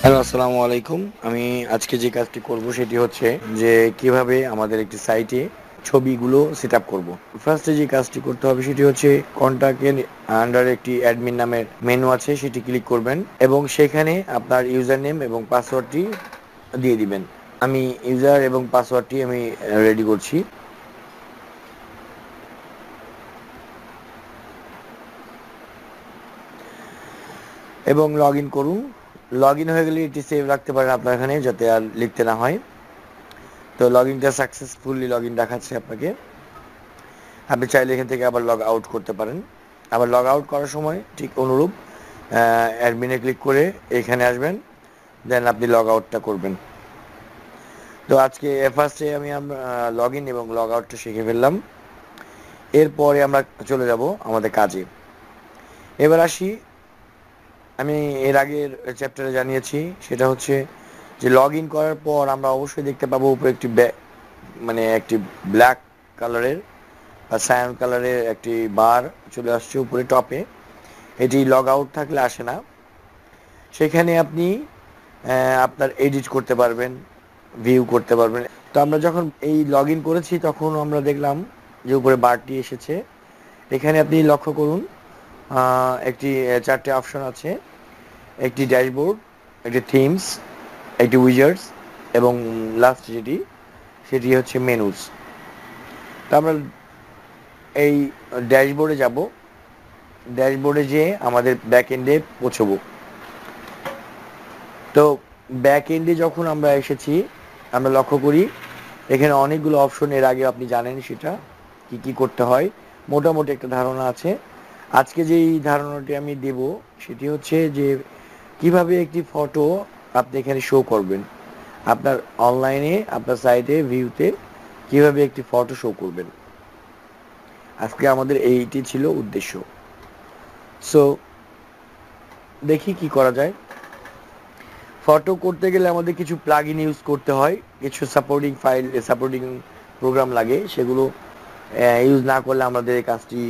Hello, আসসালামু আলাইকুম। আমি আজকে যে কাজটি করব সেটি হচ্ছে যে কিভাবে আমাদের একটি সাইটে ছবিগুলো সেটআপ করব। ফার্স্টে যে কাজটি করতে হবে সেটি হচ্ছে কন্টাক্টের আন্ডারে একটি অ্যাডমিন নামের মেনু আছে, সেটি ক্লিক করবেন এবং সেখানে আপনার ইউজার নেম এবং পাসওয়ার্ডটি দিয়ে দিবেন। আমি ইউজার এবং পাসওয়ার্ডটি আমি রেডি করছি এবং লগ ইন করুন। লগ ইন হয়ে গেলে এটি সেভ রাখতে পারেন আপনার এখানে, যাতে আর লিখতে না হয়। তো লগ ইনটা সাকসেসফুলি লগ ইন দেখাচ্ছে আপনাকে। আপনি চাইলে এখান থেকে আবার লগ আউট করতে পারেন। আবার লগ আউট করার সময় ঠিক অনুরূপ অ্যাডমিনে ক্লিক করে এখানে আসবেন, দেন আপনি লগ আউটটা করবেন। তো আজকে ফার্স্টে আমি লগ ইন এবং লগ আউটটা শিখে ফেললাম। এরপরে আমরা চলে যাব আমাদের কাজে। এবার আসি, আমি এর আগের চ্যাপ্টারে জানিয়েছি, সেটা হচ্ছে যে লগ ইন করার পর আমরা অবশ্যই দেখতে পাবো উপরে একটি একটি ব্ল্যাক কালারের বা সায়ান কালারের একটি বার চলে আসছে উপরে টপে। এটি লগ আউট থাকলে আসে না। সেখানে আপনি আপনার এডিট করতে পারবেন, ভিউ করতে পারবেন। তো আমরা যখন এই লগ ইন করেছি তখন আমরা দেখলাম যে উপরে বারটি এসেছে। এখানে আপনি লক্ষ্য করুন, একটি চারটে অপশন আছে: একটি ড্যাশবোর্ড, একটি থিমস, একটি উইজার্ডস এবং লাস্ট সেটি হচ্ছে মেনুস। তো আমরা এই ড্যাশবোর্ডে যাব। ড্যাশবোর্ডে যেয়ে আমাদের ব্যাক এন্ডে পৌঁছবো। তো ব্যাক এন্ডে যখন আমরা এসেছি, আমরা লক্ষ্য করি এখানে অনেকগুলো অপশন, এর আগে আপনি জানেন সেটা কি কি করতে হয়, মোটামুটি একটা ধারণা আছে। আজকে যেই ধারণাটি আমি দেব সেটি হচ্ছে যে কিভাবে একটি ফটো আপনি এখানে শো করবেন আপনার অনলাইনে, আপনার সাইটে ভিউতে কিভাবে একটি ফটো শো করবেন। আজকে আমাদের এইটি ছিল উদ্দেশ্য। সো দেখি কি করা যায়। ফটো করতে গেলে আমাদের কিছু প্লাগইন ইউজ করতে হয়, কিছু সাপোর্টিং প্রোগ্রাম লাগে, সেগুলো ইউজ না করলে আমাদের এই কাজটি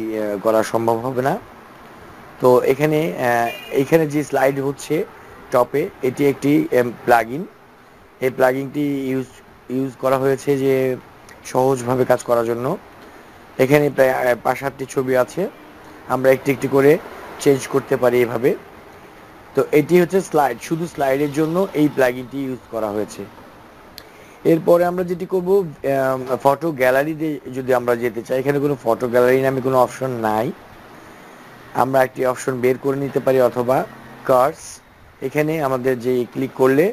করা সম্ভব হবে না। তো এখানে যে স্লাইড হচ্ছে টপে, এটি একটি প্লাগইন। এই প্লাগইনটি ইউজ করা হয়েছে যে সহজভাবে কাজ করার জন্য। এখানে প্রায় 5-7টি ছবি আছে, আমরা একটি একটি করে চেঞ্জ করতে পারি এভাবে। তো এটি হচ্ছে স্লাইড, শুধু স্লাইডের জন্য এই প্লাগইনটি ইউজ করা হয়েছে। এরপরে আমরা যেটি করব, ফটো গ্যালারিতে যদি আমরা যেতে চাই, এখানে কোনো ফটো গ্যালারি নামে কোনো অপশন নাই। আমরা একটি অপশন বের করে নিতে পারি, অথবা কার্স। এখানে আমাদের যে ক্লিক করলে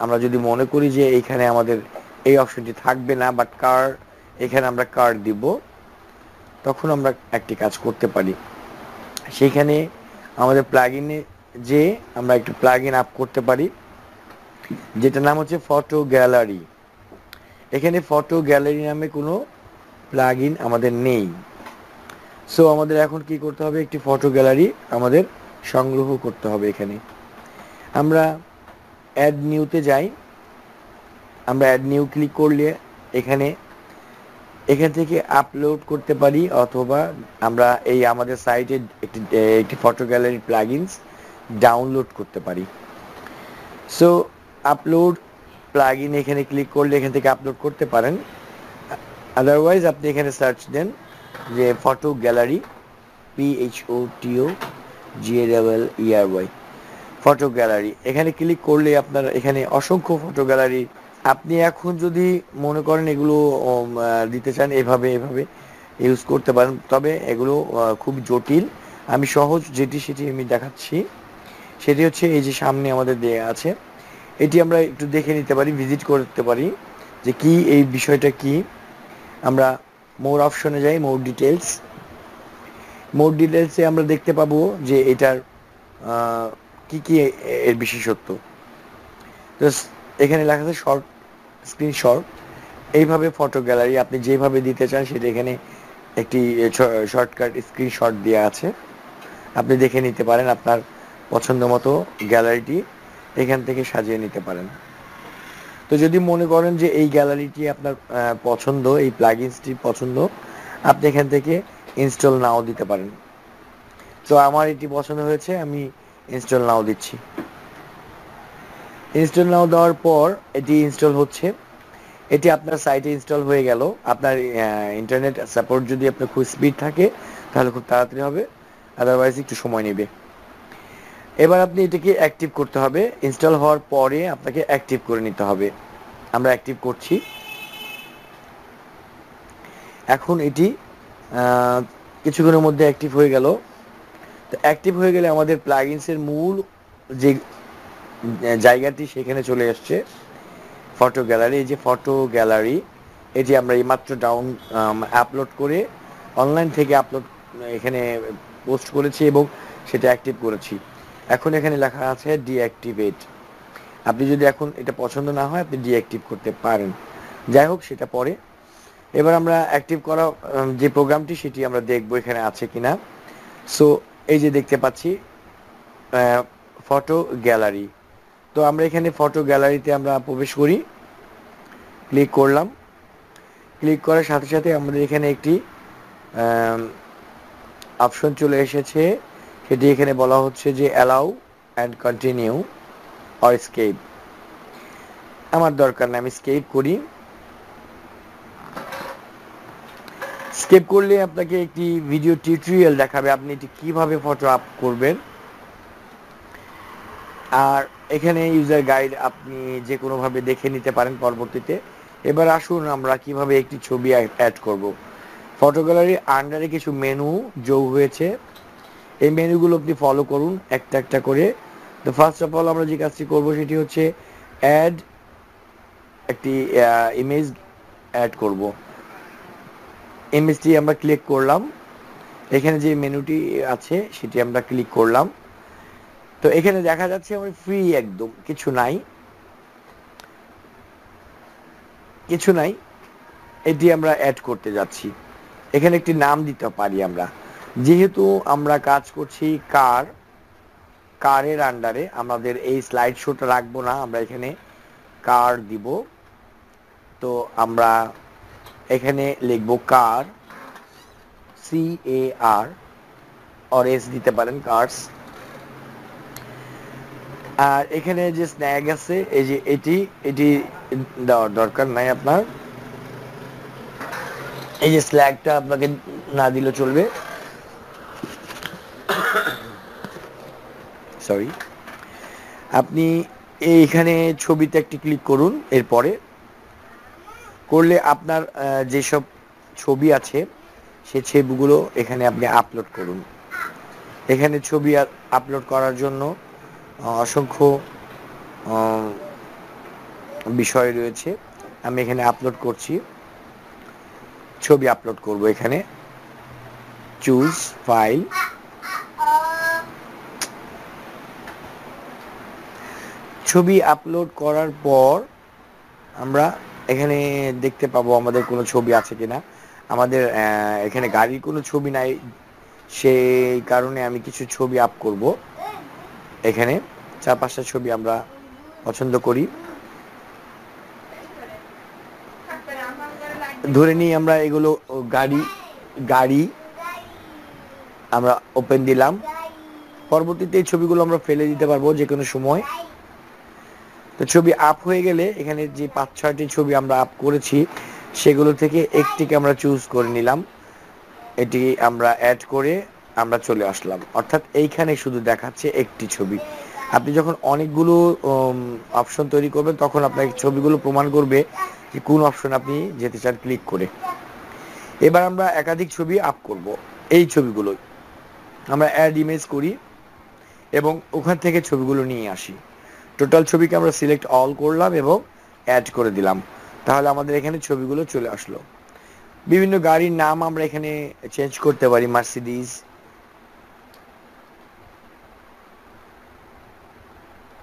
আমরা যদি মনে করি যে এইখানে আমাদের এই অপশনটি থাকবে না, বাট এখানে আমরা কার্ড দিব, তখন আমরা একটি কাজ করতে পারি। সেইখানে আমাদের প্লাগইনে যে আমরা একটু প্লাগইন আপ করতে পারি, যেটার নাম হচ্ছে ফটো গ্যালারি। এখানে ফটো গ্যালারি নামে কোনো প্লাগইন আমাদের নেই। সো আমাদের এখন কি করতে হবে, একটি ফটো গ্যালারি আমাদের সংগ্রহ করতে হবে। এখানে আমরা অ্যাড নিউতে যাই। আমরা অ্যাড নিউ ক্লিক করলে এখান থেকে আপলোড করতে পারি, অথবা আমরা এই আমাদের সাইটে একটি ফটো গ্যালারি প্লাগইনস ডাউনলোড করতে পারি। সো আপলোড প্লাগইন এখানে ক্লিক করলে এখান থেকে আপলোড করতে পারেন। আদারওয়াইজ আপনি এখানে সার্চ দেন যে photo gallery, PHOTOGALLERY, photo gallery. এখানে ক্লিক করলে আপনার এখানে অসংখ্য ফটো গ্যালারি, আপনি এখন যদি মনে করেন এগুলো দিতে চান, এভাবে ইউজ করতে পারেন। তবে এগুলো খুব জটিল। আমি সহজ সেটি আমি দেখাচ্ছি। সেটি হচ্ছে এই যে সামনে আমাদের দেয়া আছে, এটি আমরা একটু দেখে নিতে পারি, ভিজিট করতে পারি যে কি এই বিষয়টা কি। আমরা মোর অপশনে যাই, মোর ডিটেলসে আমরা দেখতে পাবো যে এটার কি কি এর বিশেষত্ব। তো এখানে লেখা আছে শর্ট স্ক্রিনশট। এইভাবে ফটো গ্যালারি আপনি যেভাবে দিতে চান সেটা এখানে একটি শর্টকাট স্ক্রিনশট দেওয়া আছে, আপনি দেখে নিতে পারেন। আপনার পছন্দ মতো গ্যালারিটি এখান থেকে সাজিয়ে নিতে পারেন। তো যদি মনে করেন যে এই গ্যালারিটি আপনার পছন্দ, এই প্লাগইনসটি পছন্দ, আপনি এখান থেকে ইনস্টল নাও দিতে পারেন। তো আমার এটি পছন্দ হয়েছে, আমি ইনস্টল নাও দিচ্ছি। ইনস্টল নাও দেওয়ার পর এটি ইনস্টল হচ্ছে। এটি আপনার সাইটে ইনস্টল হয়ে গেল। আপনার ইন্টারনেট সাপোর্ট যদি আপনার খুব স্পিড থাকে তাহলে খুব তাড়াতাড়ি হবে, আদারওয়াইজ একটু সময় নেবে। এবার আপনি এটাকে অ্যাক্টিভ করতে হবে। ইনস্টল হওয়ার পরে আপনাকে অ্যাক্টিভ করে নিতে হবে। আমরা অ্যাক্টিভ করছি। এখন এটি কিছুক্ষণের মধ্যে অ্যাক্টিভ হয়ে গেল। তো অ্যাক্টিভ হয়ে গেলে আমাদের প্লাগইনসের মূল যে জায়গাটি সেখানে চলে আসছে, ফটো গ্যালারি। এই যে ফটো গ্যালারি, এটি আমরা এইমাত্র আপলোড করে অনলাইন থেকে এখানে পোস্ট করেছি এবং সেটা অ্যাক্টিভ করেছি। এখন এখানে লেখা আছে ডিঅ্যাক্টিভেট। আপনি যদি এখন এটা পছন্দ না হয় আপনি ডিঅ্যাক্টিভ করতে পারেন। যাই হোক, সেটা পরে। এবার আমরা অ্যাক্টিভ করা যে প্রোগ্রামটি সেটি আমরা দেখব এখানে আছে কিনা। সো এই যে দেখতে পাচ্ছি ফটো গ্যালারি। তো আমরা এখানে ফটো গ্যালারিতে আমরা প্রবেশ করি, ক্লিক করলাম। ক্লিক করার সাথে সাথে আমাদের এখানে একটি অপশন চলে এসেছে। সেটি এখানে বলা হচ্ছে যে allow and continue or escape. আমার দরকার না, আমি স্কেপ করি। স্কেপ করলে আপনাকে একটি ভিডিও টিউটোরিয়াল দেখাবে আপনি এটি কিভাবে ফটো আপ করবেন। আর এখানে ইউজার গাইড আপনি যে কোনোভাবে দেখে নিতে পারেন পরবর্তীতে। এবার আসুন আমরা কিভাবে একটি ছবি অ্যাড করব। ফটো গ্যালারির আন্ডারে কিছু মেনু যোগ হয়েছে, এই মেনুগুলো আপনি ফলো করুন একটা একটা করে। তো ফার্স্ট অফ অল আমরা যে কাজটি করব সেটি হচ্ছে অ্যাড একটি ইমেজ অ্যাড করব। ইমেজটি আমরা ক্লিক করলাম। এখানে যে মেনুটি আছে সেটি আমরা ক্লিক করলাম। তো এখানে দেখা যাচ্ছে আমার ফ্রি, একদম কিছু নাই, কিছু নাই। এটি আমরা অ্যাড করতে যাচ্ছি। এখানে একটি নাম দিতে পারি আমরা, যেহেতু আমরা কাজ করছি কারের আন্ডারে, আমাদের এই স্লাইড শোটা রাখবো না, আমরা এখানে কার দিব। তো আমরা এখানে লিখবো কার, CAR, অর এস দিতে পারেন, কার্স। আর এখানে যে স্ন্যাগ আছে, এই যে এটি দেওয়ার দরকার নাই আপনার। এই যে স্ল্যাগটা আপনাকে না দিলে চলবে, সরি। আপনি এইখানে ছবিতে একটি ক্লিক করুন। এরপরে করলে আপনার যেসব ছবি আছে সেই ছবিগুলো এখানে আপনি আপলোড করুন। এখানে ছবি আপলোড করার জন্য অসংখ্য বিষয় রয়েছে। আমি এখানে আপলোড করছি, ছবি আপলোড করব। এখানে চুজ ফাইল, ছবি আপলোড করার পর আমরা এখানে দেখতে পাবো আমাদের কোনো ছবি আছে কিনা। আমাদের এখানে গাড়ির কোনো ছবি নাই, সেই কারণে আমি কিছু ছবি আপ করব। এখানে 4-5টা ছবি আমরা পছন্দ করি। ধরে নিই আমরা এগুলো গাড়ি আমরা ওপেন দিলাম। পরবর্তীতে এই ছবিগুলো আমরা ফেলে দিতে পারবো যে কোনো সময়। তো ছবি আপ হয়ে গেলে এখানে যে 5-6টি ছবি আমরা আপ করেছি সেগুলো থেকে একটিকে আমরা চুজ করে নিলাম। এটি আমরা অ্যাড করে আমরা চলে আসলাম, অর্থাৎ এইখানে শুধু দেখাচ্ছে একটি ছবি। আপনি যখন অনেকগুলো অপশন তৈরি করবেন তখন আপনার ছবিগুলো প্রমাণ করবে যে কোন অপশন আপনি যেতে চান ক্লিক করে। এবার আমরা একাধিক ছবি আপ করব। এই ছবিগুলো আমরা অ্যাড ইমেজ করি এবং ওখান থেকে ছবিগুলো নিয়ে আসি। টোটাল ছবিকে আমরা সিলেক্ট অল করলাম এবং অ্যাড করে দিলাম। তাহলে আমাদের এখানে ছবিগুলো চলে আসলো। বিভিন্ন গাড়ির নাম আমরা এখানে চেঞ্জ করতে পারি,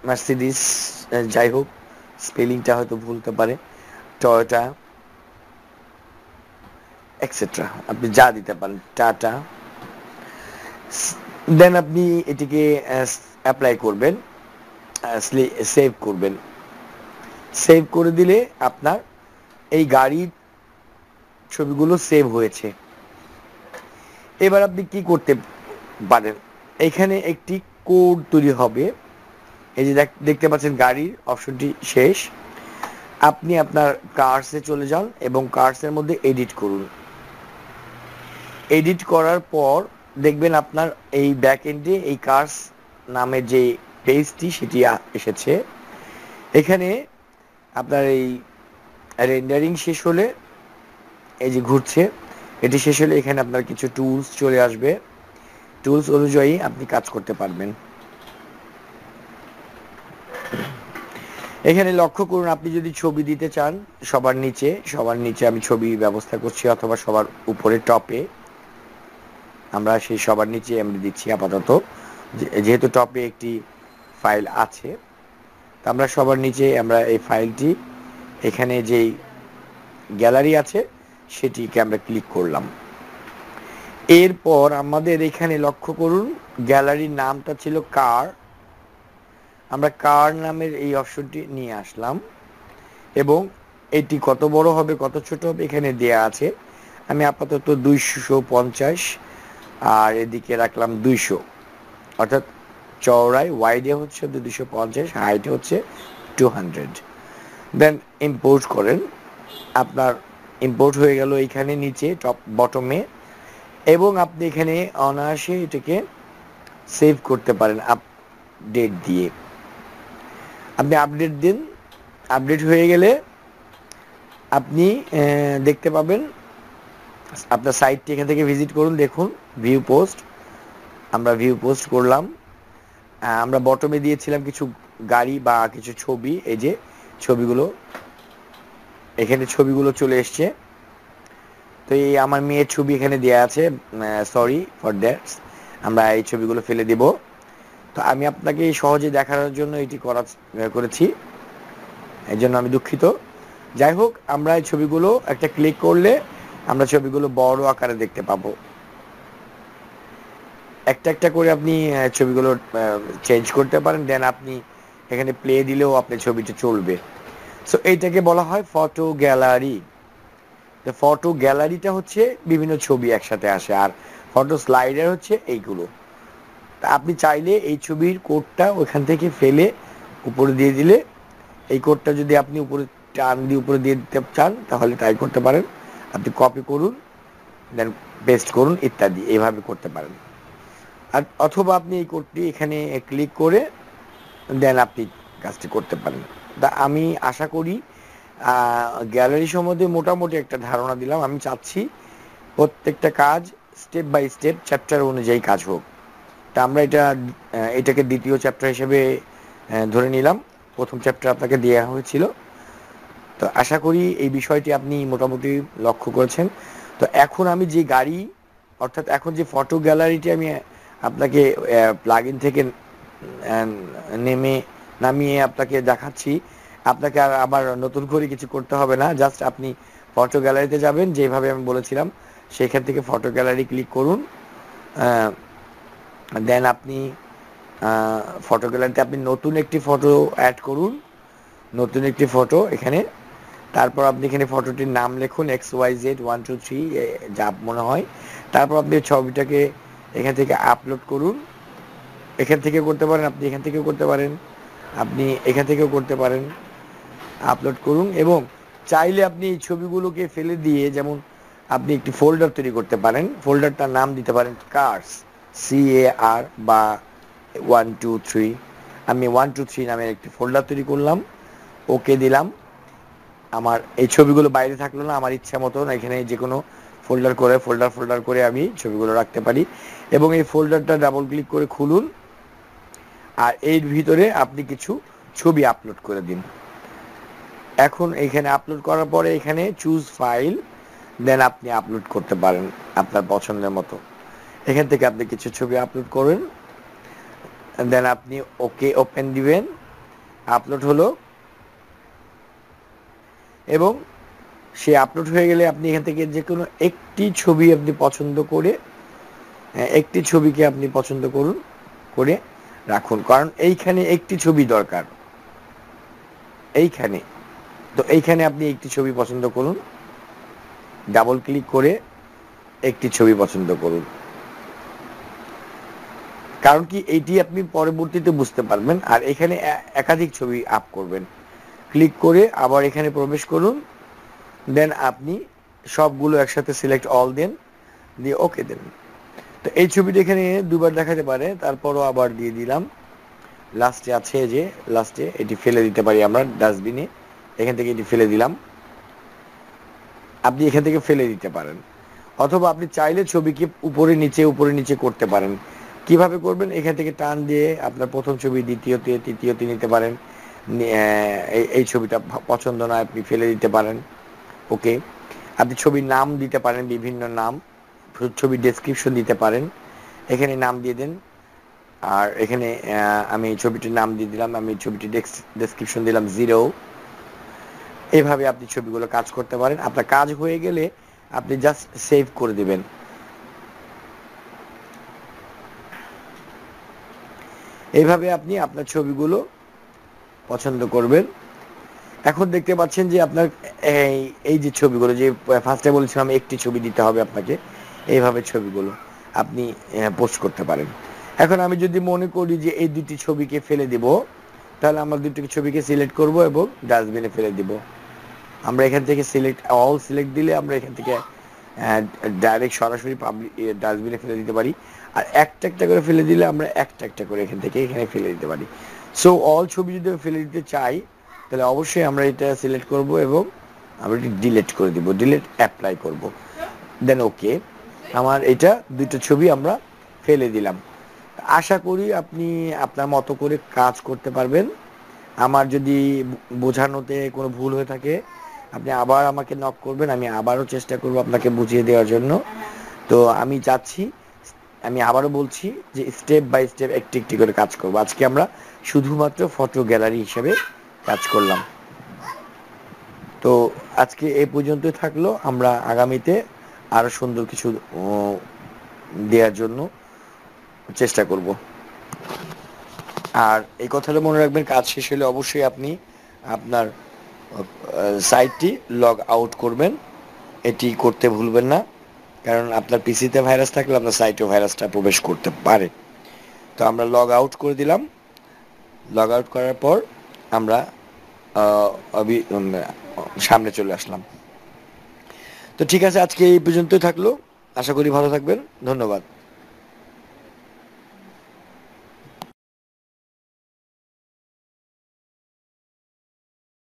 মার্সিডিস, যাই হোক স্পেলিংটা হয়তো ভুলতে পারে, টয়োটা এক্সেট্রা, আপনি যা দিতে পারেন, টাটা। দেন আপনি এটিকে অ্যাপ্লাই করবেন, সেভ করবেন। সেভ করে দিলে আপনার এই গাড়ির ছবিগুলো সেভ হয়েছে। এবার আপনি কি করতে পারেন, এখানে একটি কোড তৈরি হবে। এই যে দেখতে পাচ্ছেন গাড়ির অপশনটি শেষ। আপনি আপনার কার্সে চলে যান এবং কার্সের মধ্যে এডিট করুন। এডিট করার পর দেখবেন আপনার এই ব্যাক এন্ডে এই কার্স নামের যে পেজটি সেটি এসেছে। এখানে আপনার এই রেন্ডারিং শেষ হলে এই যে ঘুরছে, এটি শেষ হলে এখানে আপনার কিছু টুলস চলে আসবে। টুলস অনুযায়ী আপনি কাজ করতে পারবেন। এখানে লক্ষ্য করুন, আপনি যদি ছবি দিতে চান সবার নিচে আমি ছবি ব্যবস্থা করছি, অথবা সবার উপরে টপে আমরা সেই সবার নিচে আমরা দিচ্ছি আপাতত, যেহেতু টপে একটি ফাইল আছে। আমরা সবার নিচে আমরা এই ফাইলটি, এখানে যেই গ্যালারি আছে সেটিকে আমরা ক্লিক করলাম। এরপর আমাদের এখানে লক্ষ্য করুন, গ্যালারির নামটা ছিল কার। আমরা কার নামের এই অপশনটি নিয়ে আসলাম এবং এটি কত বড় হবে কত ছোট হবে এখানে দেয়া আছে। আমি আপাতত 250 আর এদিকে রাখলাম 200, অর্থাৎ চওড়ায় ওয়াইডে হচ্ছে 250, হাইটে হচ্ছে 200। দেন ইম্পোর্ট করেন। আপনার ইম্পোর্ট হয়ে গেল এইখানে নিচে টপ বটমে, এবং আপনি এখানে অনায়াসে এটাকে সেভ করতে পারেন আপডেট দিয়ে। আপনি আপডেট দিন, আপডেট হয়ে গেলে আপনি দেখতে পাবেন আপনার সাইটটি এখান থেকে ভিজিট করুন। দেখুন ভিউ পোস্ট, আমরা ভিউ পোস্ট করলাম। আমরা বটমে দিয়েছিলাম কিছু গাড়ি বা কিছু ছবি, এই যে ছবিগুলো, এখানে ছবিগুলো চলে এসছে। তো এই আমার মেয়ের ছবি এখানে দেওয়া আছে, সরি ফর দ্যাট, আমরা এই ছবিগুলো ফেলে দেব। তো আমি আপনাকে সহজে দেখানোর জন্য এটি করেছি, এই জন্য আমি দুঃখিত। যাই হোক, আমরা এই ছবিগুলো একটা ক্লিক করলে আমরা ছবিগুলো বড় আকারে দেখতে পাবো। একটা একটা করে আপনি ছবিগুলো চেঞ্জ করতে পারেন। দেন আপনি এখানে প্লে দিলেও আপনার ছবিটা চলবে। সো এইটাকে বলা হয় ফটো গ্যালারি। তো ফটো গ্যালারিটা হচ্ছে বিভিন্ন ছবি একসাথে আসে, আর ফটো স্লাইডার হচ্ছে এইগুলো। তা আপনি চাইলে এই ছবির কোডটা ওখান থেকে ফেলে উপরে দিয়ে দিলে, এই কোডটা যদি আপনি উপরে টান দিয়ে উপরে দিয়ে দিতে চান তাহলে তাই করতে পারেন। আপনি কপি করুন, দেন পেস্ট করুন ইত্যাদি, এইভাবে করতে পারেন। আর অথবা আপনি এই কোডটি এখানে ক্লিক করে দেন আপনি কাজটি করতে পারেন। তা আমি আশা করি গ্যালারি সম্বন্ধে মোটামুটি একটা ধারণা দিলাম। আমি চাচ্ছি প্রত্যেকটা কাজ স্টেপ বাই স্টেপ চ্যাপ্টার অনুযায়ী কাজ হোক। তা আমরা এটাকে দ্বিতীয় চ্যাপ্টার হিসেবে ধরে নিলাম। প্রথম চ্যাপ্টার আপনাকে দেওয়া হয়েছিল। তো আশা করি এই বিষয়টি আপনি মোটামুটি লক্ষ্য করেছেন। তো এখন আমি যে গাড়ি, অর্থাৎ এখন যে ফটো গ্যালারিটি আমি আপনাকে প্লাগইন থেকে নামিয়ে আপনাকে দেখাচ্ছি, আপনাকে আর আবার নতুন করে কিছু করতে হবে না। জাস্ট আপনি ফটো গ্যালারিতে যাবেন, যেভাবে আমি বলেছিলাম সেখান থেকে ফটো গ্যালারি ক্লিক করুন। দেন আপনি ফটো গ্যালারিতে আপনি নতুন একটি ফটো অ্যাড করুন, নতুন একটি ফটো এখানে। তারপর আপনি এখানে ফটোটির নাম লিখুন XYZ 1 2 3 যা মনে হয়। তারপর আপনি ছবিটাকে এখান থেকে আপলোড করুন। এখান থেকে করতে পারেন, আপনি এখান থেকেও করতে পারেন, আপনি এখান থেকেও করতে পারেন। আপলোড করুন এবং চাইলে আপনি এই ছবিগুলোকে ফেলে দিয়ে, যেমন আপনি একটি ফোল্ডার তৈরি করতে পারেন। ফোল্ডারটার নাম দিতে পারেন কার্স, CAR বা 1 2 3। আমি 1 2 3 নামের একটি ফোল্ডার তৈরি করলাম, ওকে দিলাম। আমার এই ছবিগুলো বাইরে থাকলো না, আমার ইচ্ছা মতন এখানে যে কোনো ফোল্ডার করে আমি ছবিগুলো রাখতে পারি। এবং এই ফোল্ডারটা ডাবল ক্লিক করে খুলুন, আর এর ভিতরে আপনি কিছু ছবি আপলোড করে দিন। এখন এখানে আপলোড করার পরে এখানে চুজ ফাইল, দেন আপনি আপলোড করতে পারেন আপনার পছন্দের মতো। এখান থেকে আপনি কিছু ছবি আপলোড করেন, দেন আপনি ওকে ওপেন দিবেন। আপলোড হলো এবং সে আপলোড হয়ে গেলে আপনি এখান থেকে যে কোনো একটি ছবি আপনি পছন্দ করে, একটি ছবিকে আপনি পছন্দ করুন, করে রাখুন। কারণ এইখানে একটি ছবি দরকার, এইখানে। তো এইখানে আপনি একটি ছবি পছন্দ করুন, ডাবল ক্লিক করে একটি ছবি পছন্দ করুন। কারণ কি এইটি আপনি পরবর্তীতে বুঝতে পারবেন। আর এখানে একাধিক ছবি আপ করবেন। ক্লিক করে আবার এখানে প্রবেশ করুন, দেন আপনি সবগুলো একসাথে সিলেক্ট অল দেন, দিয়ে ওকে দেন। তো এই ছবিটা এখানে দুবার দেখাতে পারে, তারপরও আবার দিয়ে দিলাম। লাস্টে আছে যে লাস্টে এটি ফেলে দিতে পারি আমরা ডাস্টবিনে, এখান থেকে এটি ফেলে দিলাম। আপনি এখান থেকে ফেলে দিতে পারেন, অথবা আপনি চাইলে ছবিকে উপরে নিচে করতে পারেন। কিভাবে করবেন? এখান থেকে টান দিয়ে আপনার প্রথম ছবি দ্বিতীয়তে তৃতীয়তে নিতে পারেন। এই ছবিটা পছন্দ না আপনি ফেলে দিতে পারেন। ওকে, আপনি ছবির নাম দিতে পারেন, বিভিন্ন নাম, ছবির ডেসক্রিপশন দিতে পারেন, এখানে নাম দিয়ে দেন। আর এখানে আমি ছবিটির নাম দিয়ে দিলাম, আমি ছবিটির ডেসক্রিপশন দিলাম 0। এইভাবে আপনি ছবিগুলো কাজ করতে পারেন। আপনার কাজ হয়ে গেলে আপনি জাস্ট সেভ করে দিবেন। এইভাবে আপনি আপনার ছবিগুলো পছন্দ করবেন। এখন দেখতে পাচ্ছেন যে আপনার এই যে ছবিগুলো, যে ফার্স্টে বলেছিলাম একটি ছবি দিতে হবে আপনাকে, এইভাবে ছবিগুলো আপনি পোস্ট করতে পারেন। এখন আমি যদি মনে করি যে এই দুটি ছবিকে ফেলে দিব, তাহলে আমরা দুটি ছবিকে সিলেক্ট করব এবং ডাস্টবিনে ফেলে দিব। আমরা এখান থেকে সিলেক্ট দিলে আমরা এখান থেকে ডাইরেক্ট সরাসরি ডাস্টবিনে ফেলে দিতে পারি। আর একটা একটা করে ফেলে দিলে আমরা একটা একটা করে এখানে ফেলে দিতে পারি। সো অল ছবি যদি ফেলে দিতে চাই, তাহলে অবশ্যই আমরা এটা সিলেক্ট করব এবং আমরা এটি ডিলিট করে দিব, ডিলিট অ্যাপ্লাই করব, দেন ওকে। আমার এটা দুটো ছবি আমরা ফেলে দিলাম। আশা করি আপনি আপনার মতো করে কাজ করতে পারবেন। আমার যদি বোঝানোতে কোনো ভুল হয়ে থাকে, আপনি আবার আমাকে নক করবেন, আমি আবারও চেষ্টা করব আপনাকে বুঝিয়ে দেওয়ার জন্য। তো আমি আবারও বলছি যে স্টেপ বাই স্টেপ একটি একটি করে কাজ করব। আজকে আমরা শুধুমাত্র ফটো গ্যালারি হিসেবে কাজ করলাম। তো আজকে এই পর্যন্তই থাকলো। আমরা আগামীতে আরো সুন্দর কিছু দেওয়ার জন্য চেষ্টা করব। আর এই কথাটা মনে রাখবেন, কাজ শেষ হলে অবশ্যই আপনি আপনার সাইটটি লগ আউট করবেন। এটি করতে ভুলবেন না, কারণ আপনার পিসিতে ভাইরাস থাকলে আপনার সাইটেও ভাইরাসটা প্রবেশ করতে পারে। তো আমরা লগ আউট করে দিলাম। লগ আউট করার পর আমরা সামনে চলে আসলাম। তো ঠিক আছে, আজকে এই পর্যন্তই থাকলো। আশা করি ভালো থাকবেন। ধন্যবাদ।